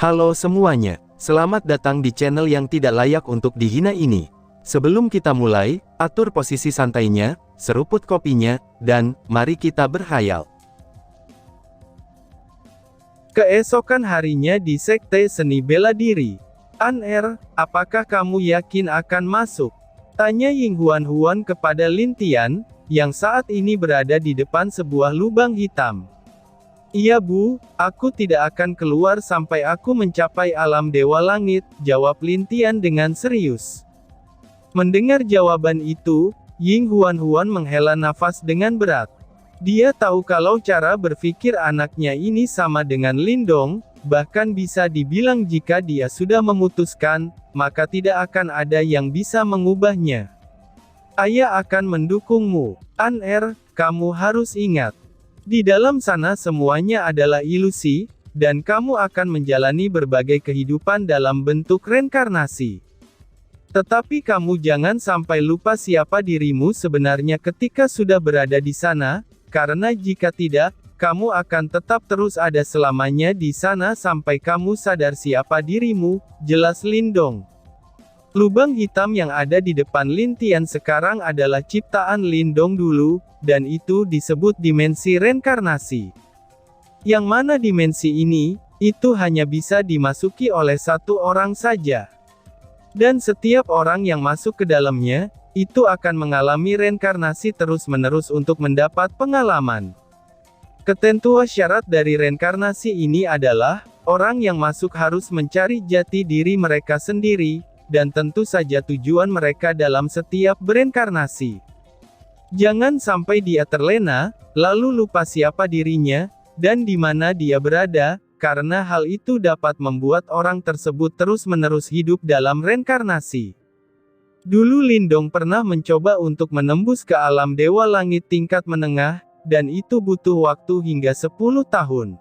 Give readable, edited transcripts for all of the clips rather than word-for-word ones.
Halo semuanya, selamat datang di channel yang tidak layak untuk dihina ini. Sebelum kita mulai, atur posisi santainya, seruput kopinya, dan mari kita berkhayal. Keesokan harinya di Sekte Seni Bela Diri. An-Er, apakah kamu yakin akan masuk? Tanya Ying Huan kepada Lin Tian, yang saat ini berada di depan sebuah lubang hitam. Iya Bu, aku tidak akan keluar sampai aku mencapai alam Dewa Langit, jawab Lin Tian dengan serius. Mendengar jawaban itu, Ying Huan menghela nafas dengan berat. Dia tahu kalau cara berpikir anaknya ini sama dengan Lindong, bahkan bisa dibilang jika dia sudah memutuskan, maka tidak akan ada yang bisa mengubahnya. Ayah akan mendukungmu, An-Er, kamu harus ingat. Di dalam sana semuanya adalah ilusi, dan kamu akan menjalani berbagai kehidupan dalam bentuk reinkarnasi. Tetapi kamu jangan sampai lupa siapa dirimu sebenarnya ketika sudah berada di sana, karena jika tidak, kamu akan tetap terus ada selamanya di sana sampai kamu sadar siapa dirimu, jelas Lindong. Lubang hitam yang ada di depan Lin Tian sekarang adalah ciptaan Lindong dulu, dan itu disebut dimensi reinkarnasi. Yang mana dimensi ini, itu hanya bisa dimasuki oleh satu orang saja. Dan setiap orang yang masuk ke dalamnya, itu akan mengalami reinkarnasi terus-menerus untuk mendapat pengalaman. Ketentuan syarat dari reinkarnasi ini adalah, orang yang masuk harus mencari jati diri mereka sendiri, dan tentu saja tujuan mereka dalam setiap bereinkarnasi. Jangan sampai dia terlena, lalu lupa siapa dirinya, dan di mana dia berada, karena hal itu dapat membuat orang tersebut terus-menerus hidup dalam reinkarnasi. Dulu Lindong pernah mencoba untuk menembus ke alam Dewa Langit tingkat menengah, dan itu butuh waktu hingga 10 tahun.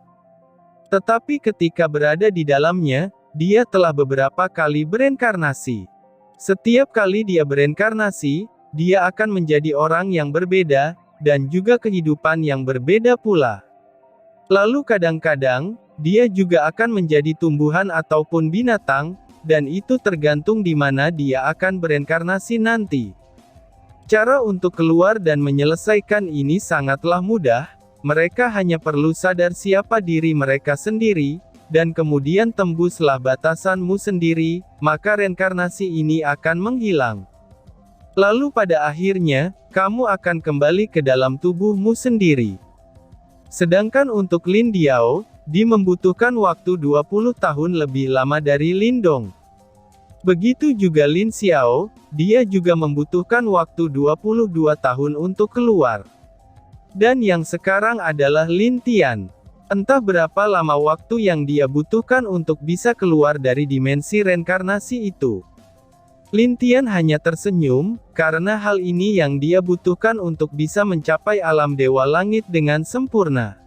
Tetapi ketika berada di dalamnya, dia telah beberapa kali bereinkarnasi. Setiap kali dia bereinkarnasi, dia akan menjadi orang yang berbeda, dan juga kehidupan yang berbeda pula. Lalu kadang-kadang, dia juga akan menjadi tumbuhan ataupun binatang, dan itu tergantung di mana dia akan bereinkarnasi nanti. Cara untuk keluar dan menyelesaikan ini sangatlah mudah, mereka hanya perlu sadar siapa diri mereka sendiri, dan kemudian tembuslah batasanmu sendiri, maka reinkarnasi ini akan menghilang. Lalu pada akhirnya, kamu akan kembali ke dalam tubuhmu sendiri. Sedangkan untuk Lin Diao, dia membutuhkan waktu 20 tahun lebih lama dari Lindong. Begitu juga Lin Xiao, dia juga membutuhkan waktu 22 tahun untuk keluar. Dan yang sekarang adalah Lin Tian. Entah berapa lama waktu yang dia butuhkan untuk bisa keluar dari dimensi reinkarnasi itu. Lin Tian hanya tersenyum, karena hal ini yang dia butuhkan untuk bisa mencapai alam Dewa Langit dengan sempurna.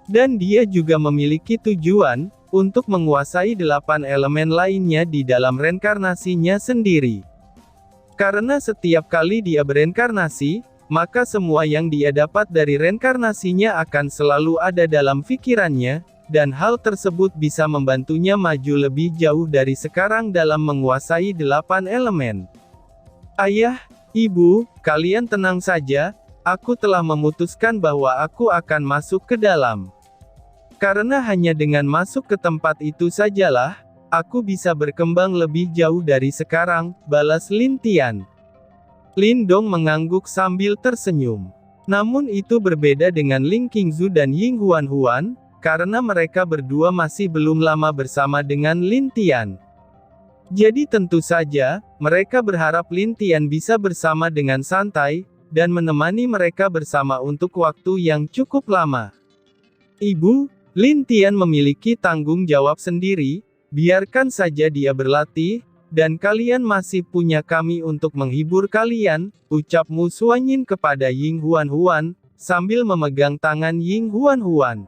Dan dia juga memiliki tujuan, untuk menguasai 8 elemen lainnya di dalam reinkarnasinya sendiri. Karena setiap kali dia bereinkarnasi, maka semua yang dia dapat dari reinkarnasinya akan selalu ada dalam pikirannya, dan hal tersebut bisa membantunya maju lebih jauh dari sekarang dalam menguasai 8 elemen. Ayah, Ibu, kalian tenang saja, aku telah memutuskan bahwa aku akan masuk ke dalam. Karena hanya dengan masuk ke tempat itu sajalah, aku bisa berkembang lebih jauh dari sekarang, balas Lin Tian. Lindong mengangguk sambil tersenyum. Namun itu berbeda dengan Ling Qingzu dan Ying Huan, karena mereka berdua masih belum lama bersama dengan Lin Tian. Jadi tentu saja, mereka berharap Lin Tian bisa bersama dengan santai, dan menemani mereka bersama untuk waktu yang cukup lama. Ibu, Lin Tian memiliki tanggung jawab sendiri, biarkan saja dia berlatih, dan kalian masih punya kami untuk menghibur kalian, ucap Mu Suanyin kepada Ying Huan, sambil memegang tangan Ying Huan.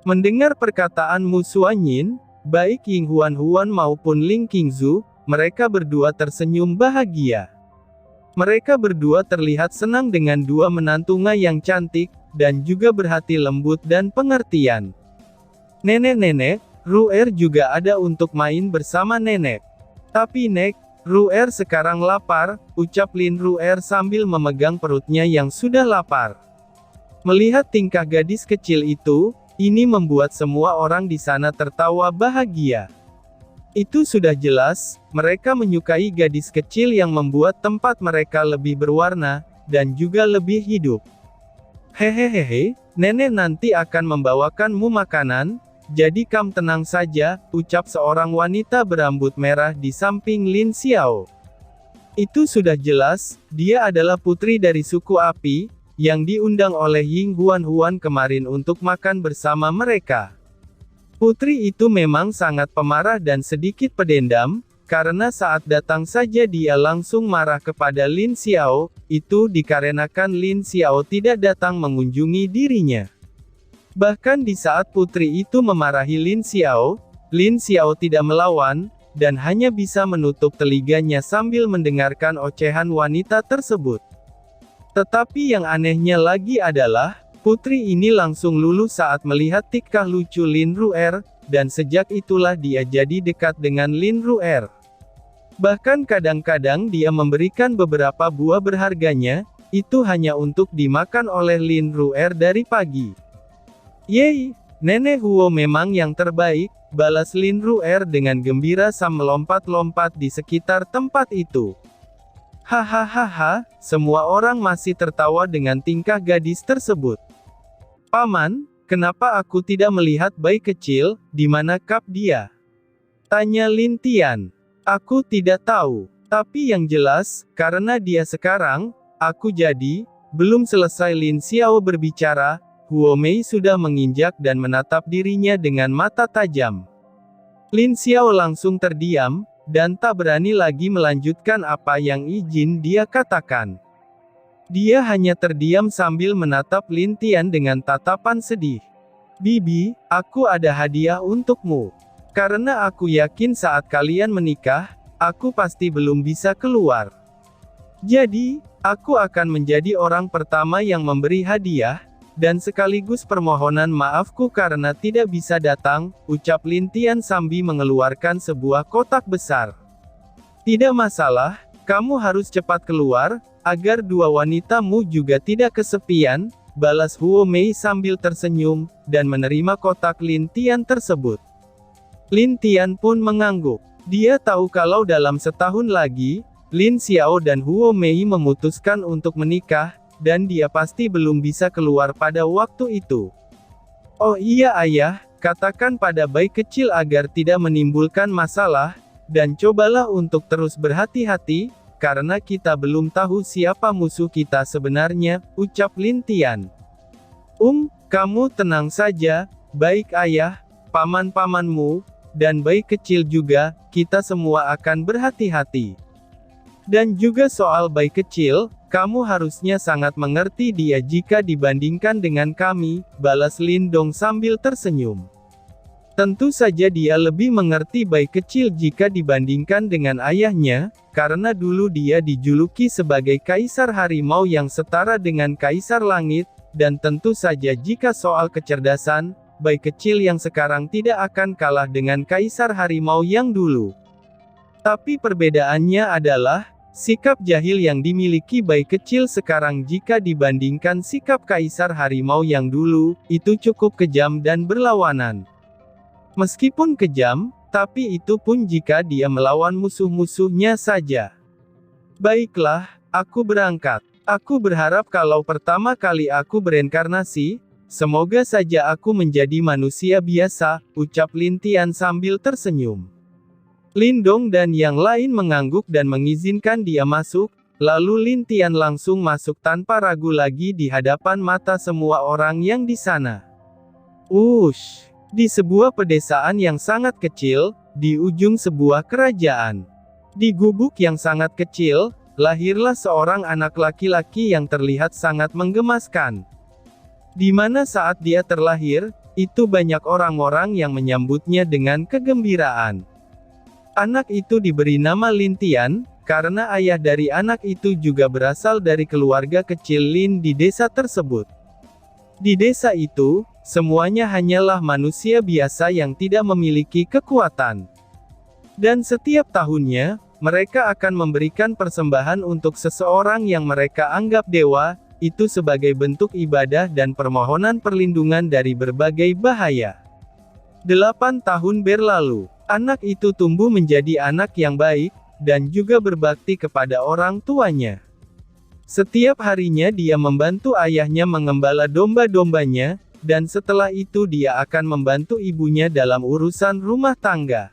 Mendengar perkataan Mu Suanyin, baik Ying Huan maupun Ling Qingzu, mereka berdua tersenyum bahagia. Mereka berdua terlihat senang dengan dua menantunya yang cantik, dan juga berhati lembut dan pengertian. Nenek-nenek, Ru'er juga ada untuk main bersama nenek. Tapi Nek, Ru'er sekarang lapar, ucap Lin Ru'er sambil memegang perutnya yang sudah lapar. Melihat tingkah gadis kecil itu, ini membuat semua orang di sana tertawa bahagia. Itu sudah jelas, mereka menyukai gadis kecil yang membuat tempat mereka lebih berwarna, dan juga lebih hidup. Hehehehe, nenek nanti akan membawakanmu makanan, jadi kamu tenang saja, ucap seorang wanita berambut merah di samping Lin Xiao. Itu sudah jelas, dia adalah putri dari suku api, yang diundang oleh Ying Huan kemarin untuk makan bersama mereka. Putri itu memang sangat pemarah dan sedikit pedendam, karena saat datang saja dia langsung marah kepada Lin Xiao, itu dikarenakan Lin Xiao tidak datang mengunjungi dirinya. Bahkan di saat putri itu memarahi Lin Xiao tidak melawan, dan hanya bisa menutup telinganya sambil mendengarkan ocehan wanita tersebut. Tetapi yang anehnya lagi adalah, putri ini langsung luluh saat melihat tingkah lucu Lin Ru'er, dan sejak itulah dia jadi dekat dengan Lin Ru'er. Bahkan kadang-kadang dia memberikan beberapa buah berharganya, itu hanya untuk dimakan oleh Lin Ru'er dari pagi. Yeay, Nenek Huo memang yang terbaik, balas Lin Ru'er dengan gembira sambil melompat-lompat di sekitar tempat itu. Hahaha, semua orang masih tertawa dengan tingkah gadis tersebut. Paman, kenapa aku tidak melihat bayi kecil, di mana kap dia? Tanya Lin Tian. Aku tidak tahu, tapi yang jelas, karena dia sekarang, aku jadi, belum selesai Lin Xiao berbicara, Huo Mei sudah menginjak dan menatap dirinya dengan mata tajam. Lin Xiao langsung terdiam, dan tak berani lagi melanjutkan apa yang izin dia katakan. Dia hanya terdiam sambil menatap Lin Tian dengan tatapan sedih. Bibi, aku ada hadiah untukmu. Karena aku yakin saat kalian menikah, aku pasti belum bisa keluar. Jadi, aku akan menjadi orang pertama yang memberi hadiah, dan sekaligus permohonan maafku karena tidak bisa datang, ucap Lin Tian sambil mengeluarkan sebuah kotak besar. Tidak masalah, kamu harus cepat keluar, agar dua wanitamu juga tidak kesepian, balas Huo Mei sambil tersenyum, dan menerima kotak Lin Tian tersebut. Lin Tian pun mengangguk. Dia tahu kalau dalam setahun lagi, Lin Xiao dan Huo Mei memutuskan untuk menikah, dan dia pasti belum bisa keluar pada waktu itu. Oh iya ayah, katakan pada bayi kecil agar tidak menimbulkan masalah, dan cobalah untuk terus berhati-hati, karena kita belum tahu siapa musuh kita sebenarnya, ucap Lin Tian. Kamu tenang saja, baik ayah, paman-pamanmu, dan bayi kecil juga, kita semua akan berhati-hati. Dan juga soal bayi kecil, kamu harusnya sangat mengerti dia jika dibandingkan dengan kami, balas Lin Dong sambil tersenyum. Tentu saja dia lebih mengerti bayi kecil jika dibandingkan dengan ayahnya, karena dulu dia dijuluki sebagai Kaisar Harimau yang setara dengan Kaisar Langit, dan tentu saja jika soal kecerdasan, bayi kecil yang sekarang tidak akan kalah dengan Kaisar Harimau yang dulu. Tapi perbedaannya adalah, sikap jahil yang dimiliki bayi kecil sekarang jika dibandingkan sikap Kaisar Harimau yang dulu, itu cukup kejam dan berlawanan. Meskipun kejam, tapi itu pun jika dia melawan musuh-musuhnya saja. Baiklah, aku berangkat. Aku berharap kalau pertama kali aku bereinkarnasi, semoga saja aku menjadi manusia biasa, ucap Lin Tian sambil tersenyum. Lin Dong dan yang lain mengangguk dan mengizinkan dia masuk, lalu Lin Tian langsung masuk tanpa ragu lagi di hadapan mata semua orang yang di sana. Di sebuah pedesaan yang sangat kecil, di ujung sebuah kerajaan. Di gubuk yang sangat kecil, lahirlah seorang anak laki-laki yang terlihat sangat menggemaskan. Di mana saat dia terlahir, itu banyak orang-orang yang menyambutnya dengan kegembiraan. Anak itu diberi nama Lin Tian, karena ayah dari anak itu juga berasal dari keluarga kecil Lin di desa tersebut. Di desa itu, semuanya hanyalah manusia biasa yang tidak memiliki kekuatan. Dan setiap tahunnya, mereka akan memberikan persembahan untuk seseorang yang mereka anggap dewa, itu sebagai bentuk ibadah dan permohonan perlindungan dari berbagai bahaya. 8 tahun berlalu, anak itu tumbuh menjadi anak yang baik, dan juga berbakti kepada orang tuanya. Setiap harinya dia membantu ayahnya mengembala domba-dombanya, dan setelah itu dia akan membantu ibunya dalam urusan rumah tangga.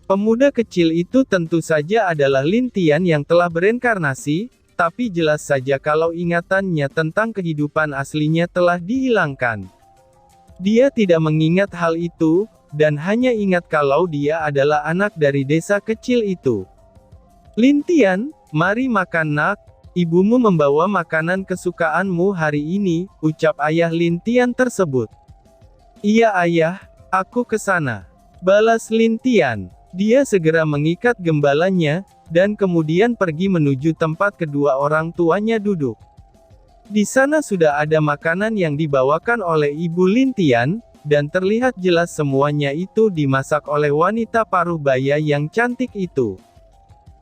Pemuda kecil itu tentu saja adalah Lin Tian yang telah bereinkarnasi, tapi jelas saja kalau ingatannya tentang kehidupan aslinya telah dihilangkan. Dia tidak mengingat hal itu, dan hanya ingat kalau dia adalah anak dari desa kecil itu. Lin Tian, mari makan nak, ibumu membawa makanan kesukaanmu hari ini, ucap ayah Lin Tian tersebut. Iya ayah, aku ke sana, balas Lin Tian. Dia segera mengikat gembalanya, dan kemudian pergi menuju tempat kedua orang tuanya duduk. Di sana sudah ada makanan yang dibawakan oleh ibu Lin Tian, dan terlihat jelas semuanya itu dimasak oleh wanita paruh baya yang cantik itu.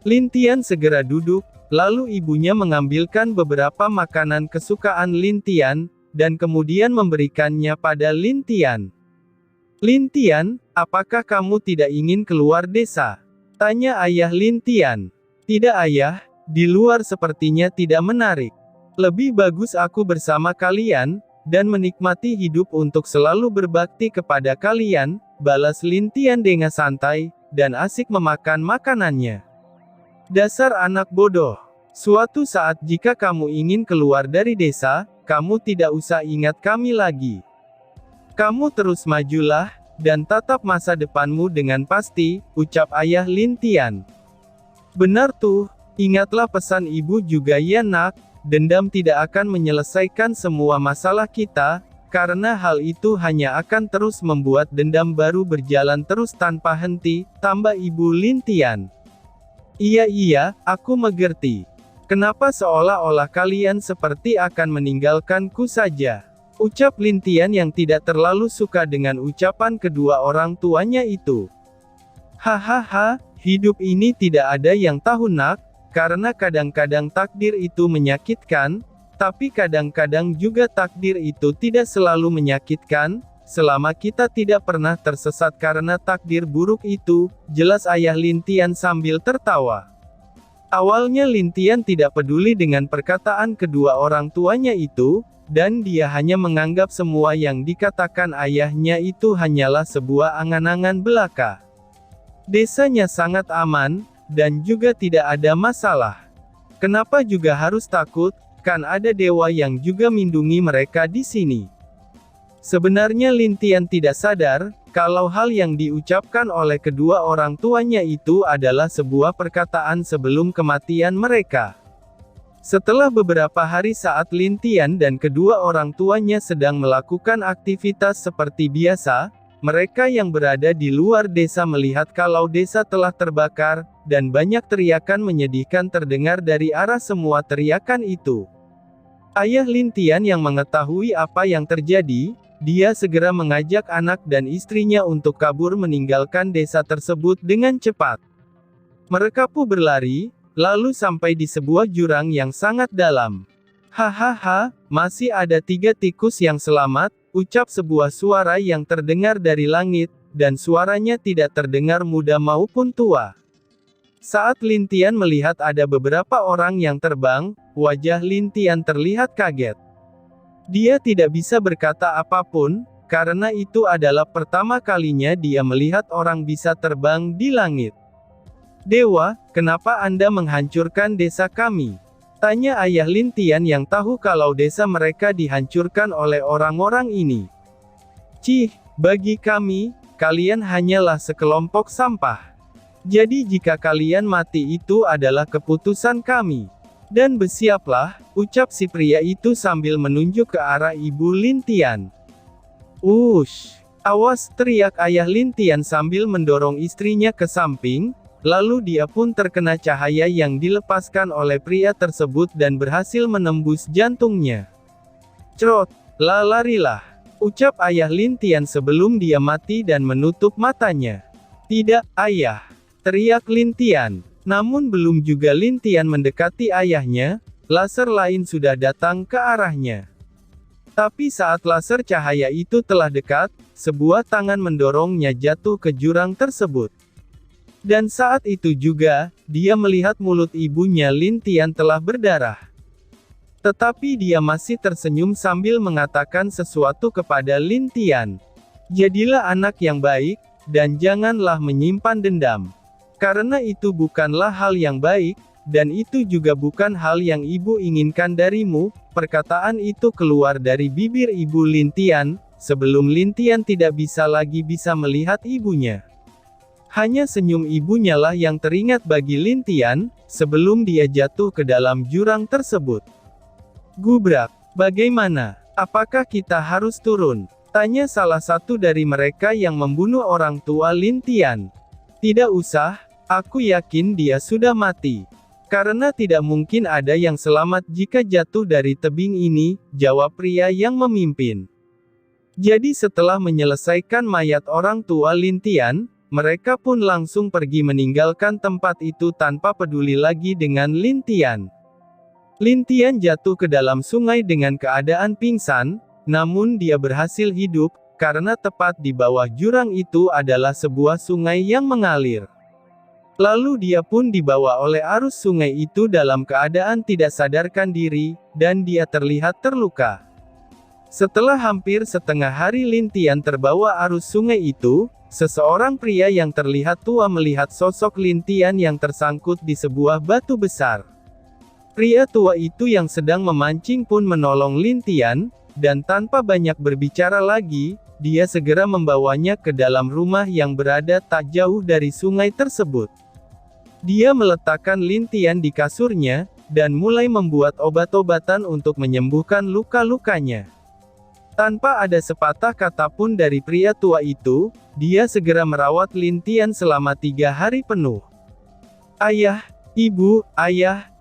Lin Tian segera duduk, lalu ibunya mengambilkan beberapa makanan kesukaan Lin Tian, dan kemudian memberikannya pada Lin Tian. Lin Tian, apakah kamu tidak ingin keluar desa? Tanya ayah Lin Tian. Tidak ayah, di luar sepertinya tidak menarik. Lebih bagus aku bersama kalian, dan menikmati hidup untuk selalu berbakti kepada kalian, balas Lin Tian dengan santai, dan asik memakan makanannya. Dasar anak bodoh. Suatu saat jika kamu ingin keluar dari desa, kamu tidak usah ingat kami lagi. Kamu terus majulah, dan tatap masa depanmu dengan pasti, ucap ayah Lin Tian. Benar tuh, ingatlah pesan ibu juga ya nak, dendam tidak akan menyelesaikan semua masalah kita, karena hal itu hanya akan terus membuat dendam baru berjalan terus tanpa henti, tambah ibu Lin Tian. Iya, aku mengerti. Kenapa seolah-olah kalian seperti akan meninggalkanku saja? Ucap Lin Tian yang tidak terlalu suka dengan ucapan kedua orang tuanya itu. Hahaha, hidup ini tidak ada yang tahu nak, karena kadang-kadang takdir itu menyakitkan, tapi kadang-kadang juga takdir itu tidak selalu menyakitkan, selama kita tidak pernah tersesat karena takdir buruk itu, jelas ayah Lin Tian sambil tertawa. Awalnya Lin Tian tidak peduli dengan perkataan kedua orang tuanya itu, dan dia hanya menganggap semua yang dikatakan ayahnya itu hanyalah sebuah angan-angan belaka. Desanya sangat aman, dan juga tidak ada masalah. Kenapa juga harus takut, kan ada dewa yang juga melindungi mereka di sini. Sebenarnya Lin Tian tidak sadar, kalau hal yang diucapkan oleh kedua orang tuanya itu adalah sebuah perkataan sebelum kematian mereka. Setelah beberapa hari saat Lin Tian dan kedua orang tuanya sedang melakukan aktivitas seperti biasa, mereka yang berada di luar desa melihat kalau desa telah terbakar, dan banyak teriakan menyedihkan terdengar dari arah semua teriakan itu. Ayah Lin Tian yang mengetahui apa yang terjadi, dia segera mengajak anak dan istrinya untuk kabur meninggalkan desa tersebut dengan cepat. Mereka pun berlari, lalu sampai di sebuah jurang yang sangat dalam. Hahaha, masih ada 3 tikus yang selamat, ucap sebuah suara yang terdengar dari langit, dan suaranya tidak terdengar muda maupun tua. Saat Lin Tian melihat ada beberapa orang yang terbang, wajah Lin Tian terlihat kaget. Dia tidak bisa berkata apapun, karena itu adalah pertama kalinya dia melihat orang bisa terbang di langit. Dewa, kenapa Anda menghancurkan desa kami? Tanya ayah Lin Tian yang tahu kalau desa mereka dihancurkan oleh orang-orang ini. Cih, bagi kami, kalian hanyalah sekelompok sampah. Jadi jika kalian mati itu adalah keputusan kami. Dan bersiaplah, ucap si pria itu sambil menunjuk ke arah ibu Lin Tian. Ush! Awas, teriak ayah Lin Tian sambil mendorong istrinya ke samping. Lalu dia pun terkena cahaya yang dilepaskan oleh pria tersebut dan berhasil menembus jantungnya. Crot, larilah. Ucap ayah Lin Tian sebelum dia mati dan menutup matanya. Tidak, ayah. Teriak Lin Tian. Namun belum juga Lin Tian mendekati ayahnya, laser lain sudah datang ke arahnya. Tapi saat laser cahaya itu telah dekat, sebuah tangan mendorongnya jatuh ke jurang tersebut. Dan saat itu juga, dia melihat mulut ibunya Lin Tian telah berdarah. Tetapi dia masih tersenyum sambil mengatakan sesuatu kepada Lin Tian. Jadilah anak yang baik, dan janganlah menyimpan dendam. Karena itu bukanlah hal yang baik, dan itu juga bukan hal yang ibu inginkan darimu. Perkataan itu keluar dari bibir ibu Lin Tian, sebelum Lin Tian tidak bisa lagi melihat ibunya. Hanya senyum ibunya lah yang teringat bagi Lin Tian, sebelum dia jatuh ke dalam jurang tersebut. Gubrak. Bagaimana? Apakah kita harus turun? Tanya salah satu dari mereka yang membunuh orang tua Lin Tian. Tidak usah, aku yakin dia sudah mati. Karena tidak mungkin ada yang selamat jika jatuh dari tebing ini, jawab pria yang memimpin. Jadi setelah menyelesaikan mayat orang tua Lin Tian, mereka pun langsung pergi meninggalkan tempat itu tanpa peduli lagi dengan Lin Tian. Lin Tian jatuh ke dalam sungai dengan keadaan pingsan, namun dia berhasil hidup, karena tepat di bawah jurang itu adalah sebuah sungai yang mengalir. Lalu dia pun dibawa oleh arus sungai itu dalam keadaan tidak sadarkan diri, dan dia terlihat terluka. Setelah hampir setengah hari Lin Tian terbawa arus sungai itu, seseorang pria yang terlihat tua melihat sosok Lin Tian yang tersangkut di sebuah batu besar. Pria tua itu yang sedang memancing pun menolong Lin Tian, dan tanpa banyak berbicara lagi, dia segera membawanya ke dalam rumah yang berada tak jauh dari sungai tersebut. Dia meletakkan Lin Tian di kasurnya, dan mulai membuat obat-obatan untuk menyembuhkan luka-lukanya. Tanpa ada sepatah kata pun dari pria tua itu, dia segera merawat Lin Tian selama 3 hari penuh. Ayah,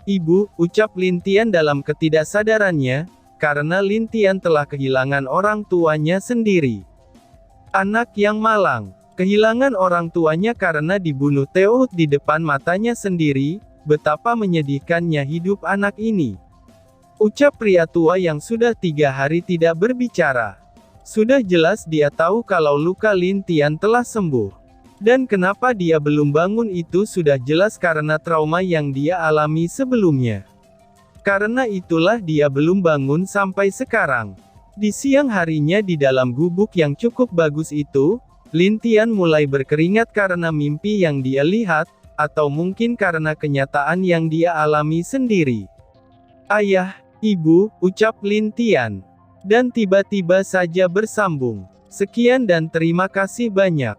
ibu, ucap Lin Tian dalam ketidaksadarannya, karena Lin Tian telah kehilangan orang tuanya sendiri. Anak yang malang, kehilangan orang tuanya karena dibunuh Teohut di depan matanya sendiri, betapa menyedihkannya hidup anak ini. Ucap pria tua yang sudah 3 hari tidak berbicara. Sudah jelas dia tahu kalau luka Lin Tian telah sembuh. Dan kenapa dia belum bangun itu sudah jelas karena trauma yang dia alami sebelumnya. Karena itulah dia belum bangun sampai sekarang. Di siang harinya di dalam gubuk yang cukup bagus itu, Lin Tian mulai berkeringat karena mimpi yang dia lihat, atau mungkin karena kenyataan yang dia alami sendiri. Ayah, ibu, ucap Lin Tian. Dan tiba-tiba saja bersambung. Sekian dan terima kasih banyak.